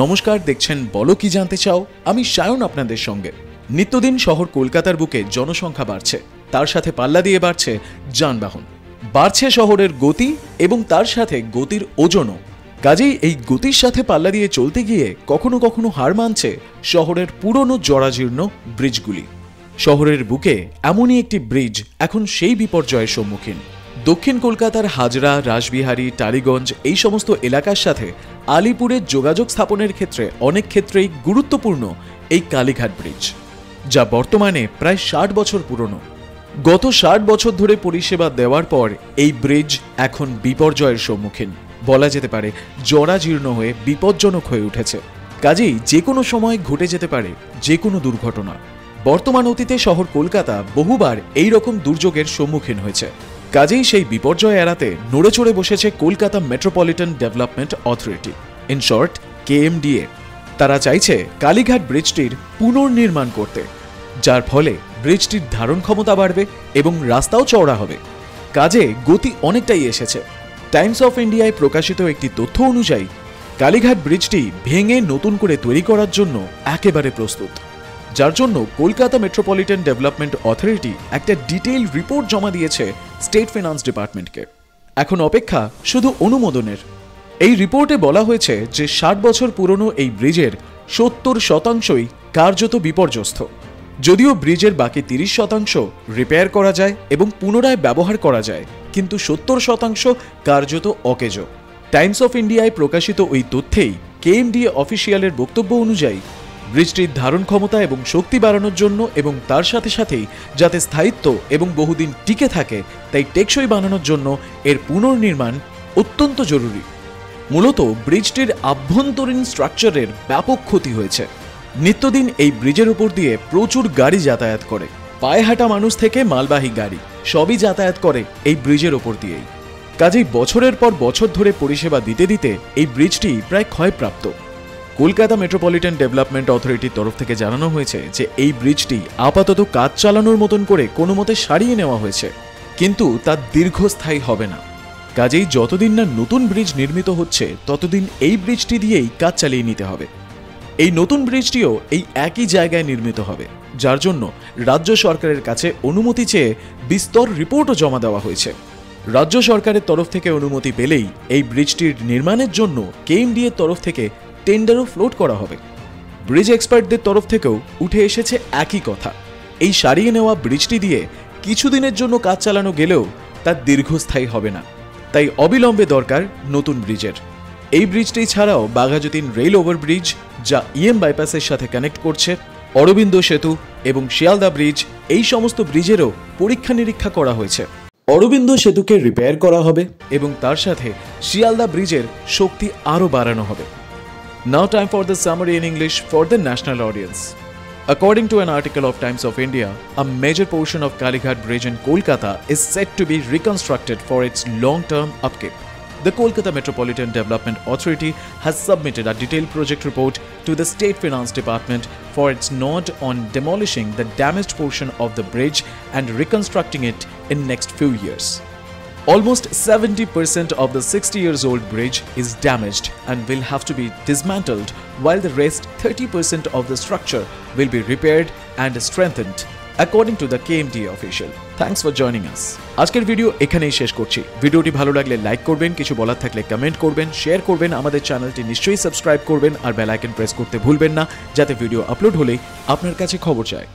নমস্কার, দেখছেন বলো কি জানতে চাও। আমি সায়ন আপনাদের সঙ্গে। নিত্যদিন শহর কলকাতার বুকে জনসংখ্যা বাড়ছে, তার সাথে পাল্লা দিয়ে বাড়ছে যানবাহন, বাড়ছে শহরের গতি এবং তার সাথে গতির ওজনও। কাজেই এই গতির সাথে পাল্লা দিয়ে চলতে গিয়ে কখনো কখনো হার মানছে শহরের পুরনো জরাজীর্ণ ব্রিজগুলি। শহরের বুকে এমনই একটি ব্রিজ এখন সেই বিপর্যয়ের সম্মুখীন। দক্ষিণ কলকাতার হাজরা, রাসবিহারী, টালিগঞ্জ এই সমস্ত এলাকার সাথে আলিপুরের যোগাযোগ স্থাপনের ক্ষেত্রে অনেক ক্ষেত্রেই গুরুত্বপূর্ণ এই কালীঘাট ব্রিজ, যা বর্তমানে প্রায় 60 বছর পুরনো। গত 60 বছর ধরে পরিষেবা দেওয়ার পর এই ব্রিজ এখন বিপর্যয়ের সম্মুখীন, বলা যেতে পারে জরাজীর্ণ হয়ে বিপজ্জনক হয়ে উঠেছে। কাজেই যে কোনো সময় ঘটে যেতে পারে যে কোনো দুর্ঘটনা। বর্তমান অতীতে শহর কলকাতা বহুবার এই রকম দুর্যোগের সম্মুখীন হয়েছে। কাজেই সেই বিপর্যয় এড়াতে নড়ে চড়ে বসেছে Kolkata metropolitan development authority, in short KMDA। তারা চাইছে কালীঘাট ব্রিজটির পুনর্নির্মাণ করতে, যার ফলে ব্রিজটির ধারণ ক্ষমতা বাড়বে এবং রাস্তাও চওড়া হবে। কাজে গতি অনেকটাই এসেছে। টাইমস অফ ইন্ডিয়ায় প্রকাশিত একটি তথ্য অনুযায়ী কালীঘাট ব্রিজটি ভেঙে নতুন করে তৈরি করার জন্য একেবারে প্রস্তুত, যার জন্য কলকাতা মেট্রোপলিটন ডেভেলপমেন্ট অথরিটি একটা ডিটেইল রিপোর্ট জমা দিয়েছে স্টেট ফিনান্স ডিপার্টমেন্টকে। এখন অপেক্ষা শুধু অনুমোদনের। এই রিপোর্টে বলা হয়েছে যে 60 বছর পুরনো এই ব্রিজের 70% কার্যত বিপর্যস্ত। যদিও ব্রিজের বাকি 30% রিপেয়ার করা যায় এবং পুনরায় ব্যবহার করা যায়, কিন্তু 70% কার্যত অকেজো। টাইমস অফ ইন্ডিয়ায় প্রকাশিত ওই তথ্যেই KMDA অফিসিয়ালের বক্তব্য অনুযায়ী ব্রিজটির ধারণ ক্ষমতা এবং শক্তি বাড়ানোর জন্য এবং তার সাথে সাথেই যাতে স্থায়িত্ব এবং বহুদিন টিকে থাকে তাই টেকসই বানানোর জন্য এর পুনর্নির্মাণ অত্যন্ত জরুরি। মূলত ব্রিজটির আভ্যন্তরীণ স্ট্রাকচারের ব্যাপক ক্ষতি হয়েছে। নিত্যদিন এই ব্রিজের উপর দিয়ে প্রচুর গাড়ি যাতায়াত করে, পায়ে হাঁটা মানুষ থেকে মালবাহী গাড়ি সবই যাতায়াত করে এই ব্রিজের ওপর দিয়েই। কাজেই বছরের পর বছর ধরে পরিষেবা দিতে দিতে এই ব্রিজটি প্রায় ক্ষয়প্রাপ্ত। কলকাতা মেট্রোপলিটন ডেভেলপমেন্ট অথরিটির তরফ থেকে জানানো হয়েছে যে এই ব্রিজটি আপাতত কাজ চালানোর মতন করে কোনো মতে সারিয়ে নেওয়া হয়েছে, কিন্তু তা দীর্ঘস্থায়ী হবে না। কাজেই যতদিন না নতুন ব্রিজ নির্মিত হচ্ছে ততদিন এই ব্রিজটি দিয়েই কাজ চালিয়ে নিতে হবে। এই নতুন ব্রিজটিও এই একই জায়গায় নির্মিত হবে, যার জন্য রাজ্য সরকারের কাছে অনুমতি চেয়ে বিস্তর রিপোর্টও জমা দেওয়া হয়েছে। রাজ্য সরকারের তরফ থেকে অনুমতি পেলেই এই ব্রিজটির নির্মাণের জন্য KMDA এর তরফ থেকে টেন্ডারও ফ্লোট করা হবে। ব্রিজ এক্সপার্টদের তরফ থেকেও উঠে এসেছে একই কথা। এই সারিয়ে নেওয়া ব্রিজটি দিয়ে কিছুদিনের জন্য কাজ চালানো গেলেও তা দীর্ঘস্থায়ী হবে না, তাই অবিলম্বে দরকার নতুন ব্রিজের। এই ব্রিজটি ছাড়াও বাঘাযতীন রেল ওভারব্রিজ, যা EM বাইপাসের সাথে কানেক্ট করছে, অরবিন্দ সেতু এবং শিয়ালদা ব্রিজ, এই সমস্ত ব্রিজেরও পরীক্ষা নিরীক্ষা করা হয়েছে। অরবিন্দ সেতুকে রিপেয়ার করা হবে এবং তার সাথে শিয়ালদা ব্রিজের শক্তি আরও বাড়ানো হবে। Now time for the summary in English for the national audience. According to an article of Times of India, a major portion of Kalighat Bridge in Kolkata is set to be reconstructed for its long-term upkeep. The Kolkata Metropolitan Development Authority has submitted a detailed project report to the State Finance Department for its nod on demolishing the damaged portion of the bridge and reconstructing it in next few years. Almost 70% of the 60 years old bridge is damaged and will have to be dismantled, while the rest 30% of the structure will be repaired and strengthened, according to the KMDA official. Thanks for joining us. আজকের video এখানেই শেষ করছি। ভিডিওটি ভালো লাগলে like করবেন, কিছু বলার থাকলে কমেন্ট করবেন, শেয়ার করবেন, আমাদের চ্যানেলটি নিশ্চয়ই সাবস্ক্রাইব করবেন আর বেল আইকন প্রেস করতে ভুলবেন না, যাতে ভিডিও আপলোড হলেই আপনার কাছে খবর যায়।